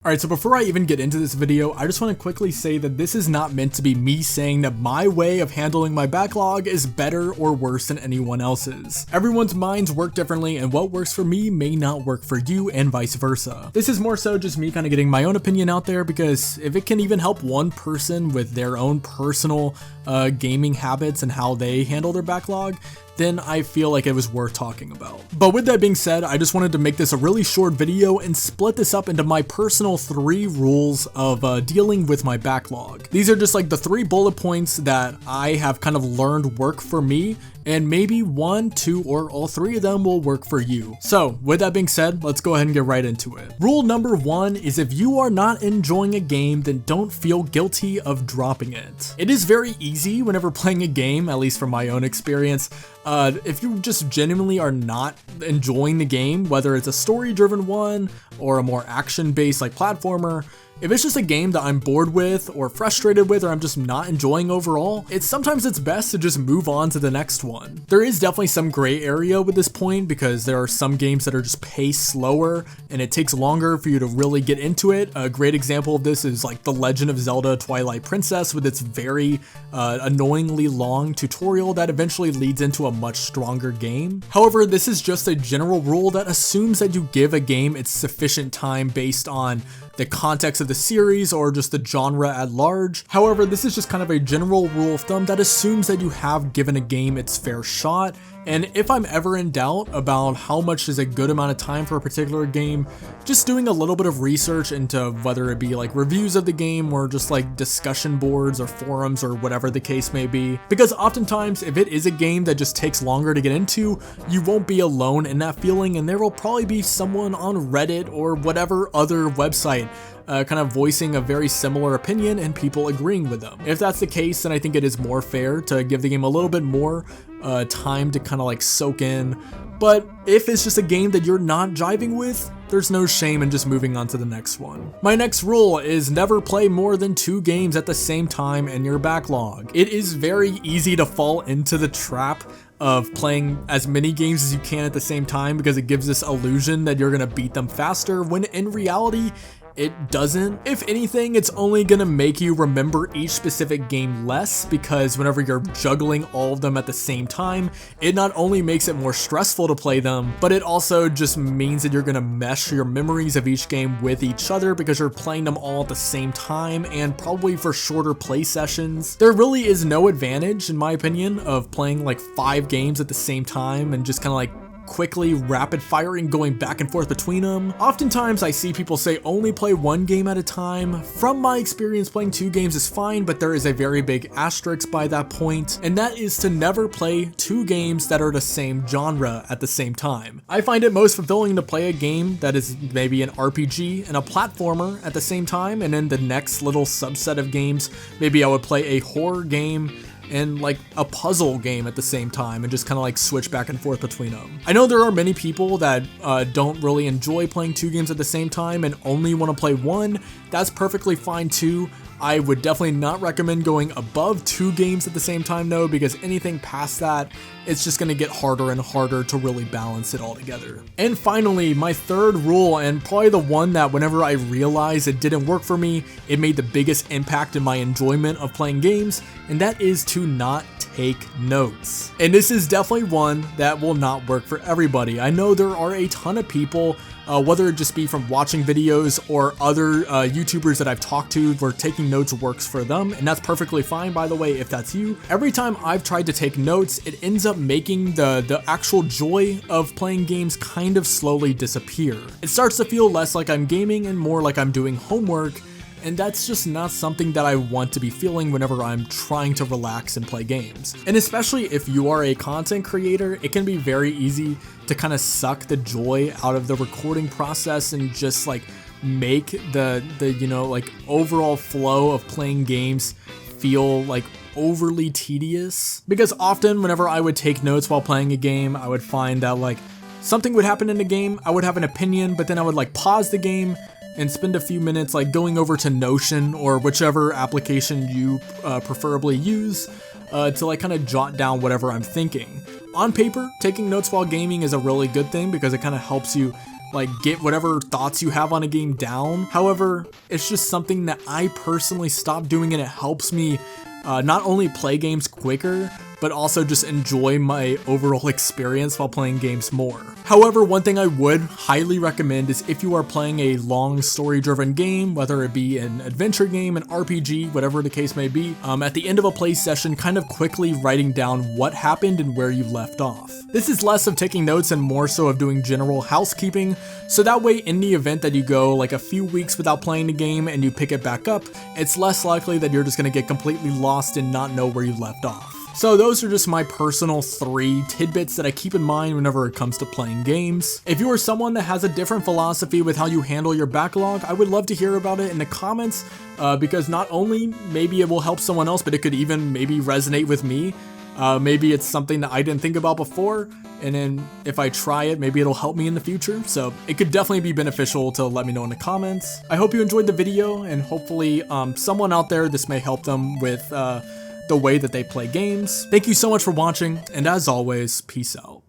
Alright, so before I even get into this video, I just want to quickly say that this is not meant to be me saying that my way of handling my backlog is better or worse than anyone else's. Everyone's minds work differently, and what works for me may not work for you, and vice versa. This is more so just me kind of getting my own opinion out there, because if it can even help one person with their own personal gaming habits and how they handle their backlog, then I feel like it was worth talking about. But with that being said, I just wanted to make this a really short video and split this up into my personal 3 rules of dealing with my backlog. These are just like the 3 bullet points that I have kind of learned work for me, and maybe 1, 2, or all 3 of them will work for you. So with that being said, let's go ahead and get right into it. Rule number 1 is if you are not enjoying a game, then don't feel guilty of dropping it. It is very easy whenever playing a game, at least from my own experience, if you just genuinely are not enjoying the game, whether it's a story-driven one or a more action-based like platformer, if it's just a game that I'm bored with or frustrated with, or I'm just not enjoying overall, sometimes it's best to just move on to the next one. There is definitely some gray area with this point, because there are some games that are just paced slower and it takes longer for you to really get into it. A great example of this is like The Legend of Zelda Twilight Princess, with its very annoyingly long tutorial that eventually leads into a much stronger game. However, this is just a general rule that assumes that you give a game its sufficient time based on the context of the series or just the genre at large. However, this is just kind of a general rule of thumb that assumes that you have given a game its fair shot. And if I'm ever in doubt about how much is a good amount of time for a particular game, just doing a little bit of research into whether it be like reviews of the game or just like discussion boards or forums or whatever the case may be. Because oftentimes, if it is a game that just takes longer to get into, you won't be alone in that feeling, and there will probably be someone on Reddit or whatever other website kind of voicing a very similar opinion and people agreeing with them. If that's the case, then I think it is more fair to give the game a little bit more time to kind of like soak in. But if it's just a game that you're not jiving with, there's no shame in just moving on to the next one. My next rule is never play more than 2 games at the same time in your backlog. It is very easy to fall into the trap of playing as many games as you can at the same time, because it gives this illusion that you're gonna beat them faster, when in reality, it doesn't. If anything, it's only gonna make you remember each specific game less, because whenever you're juggling all of them at the same time, it not only makes it more stressful to play them, but it also just means that you're gonna mesh your memories of each game with each other, because you're playing them all at the same time and probably for shorter play sessions. There really is no advantage, in my opinion, of playing like 5 games at the same time and just kind of like quickly rapid firing going back and forth between them. Oftentimes I see people say only play 1 game at a time. From my experience, playing 2 games is fine, but there is a very big asterisk by that point, and that is to never play 2 games that are the same genre at the same time. I find it most fulfilling to play a game that is maybe an RPG and a platformer at the same time, and then the next little subset of games, maybe I would play a horror game and like a puzzle game at the same time, and just kind of like switch back and forth between them. I know there are many people that don't really enjoy playing 2 games at the same time and only want to play 1. That's perfectly fine too. I would definitely not recommend going above 2 games at the same time though, because anything past that, it's just going to get harder and harder to really balance it all together. And finally, my 3rd rule, and probably the one that whenever I realized it didn't work for me, it made the biggest impact in my enjoyment of playing games, and that is to not take notes. And this is definitely one that will not work for everybody. I know there are a ton of people, whether it just be from watching videos or other YouTubers that I've talked to where taking notes works for them, and that's perfectly fine, by the way, if that's you. Every time I've tried to take notes, it ends up making the actual joy of playing games kind of slowly disappear. It starts to feel less like I'm gaming and more like I'm doing homework, and that's just not something that I want to be feeling whenever I'm trying to relax and play games. And especially if you are a content creator, it can be very easy to kind of suck the joy out of the recording process and just like make the you know, like overall flow of playing games feel like overly tedious. Because often whenever I would take notes while playing a game, I would find that like something would happen in the game, I would have an opinion, but then I would like pause the game and spend a few minutes like going over to Notion or whichever application you preferably use to like kind of jot down whatever I'm thinking. On paper, taking notes while gaming is a really good thing, because it kind of helps you like get whatever thoughts you have on a game down. However, it's just something that I personally stopped doing, and it helps me not only play games quicker, but also just enjoy my overall experience while playing games more. However, one thing I would highly recommend is if you are playing a long story-driven game, whether it be an adventure game, an RPG, whatever the case may be, at the end of a play session, kind of quickly writing down what happened and where you left off. This is less of taking notes and more so of doing general housekeeping, so that way in the event that you go like a few weeks without playing the game and you pick it back up, it's less likely that you're just going to get completely lost and not know where you left off. So those are just my personal 3 tidbits that I keep in mind whenever it comes to playing games. If you are someone that has a different philosophy with how you handle your backlog, I would love to hear about it in the comments, because not only maybe it will help someone else, but it could even maybe resonate with me. Maybe it's something that I didn't think about before, and then if I try it, maybe it'll help me in the future. So it could definitely be beneficial to let me know in the comments. I hope you enjoyed the video, and hopefully someone out there, this may help them with the way that they play games. Thank you so much for watching, and as always, peace out.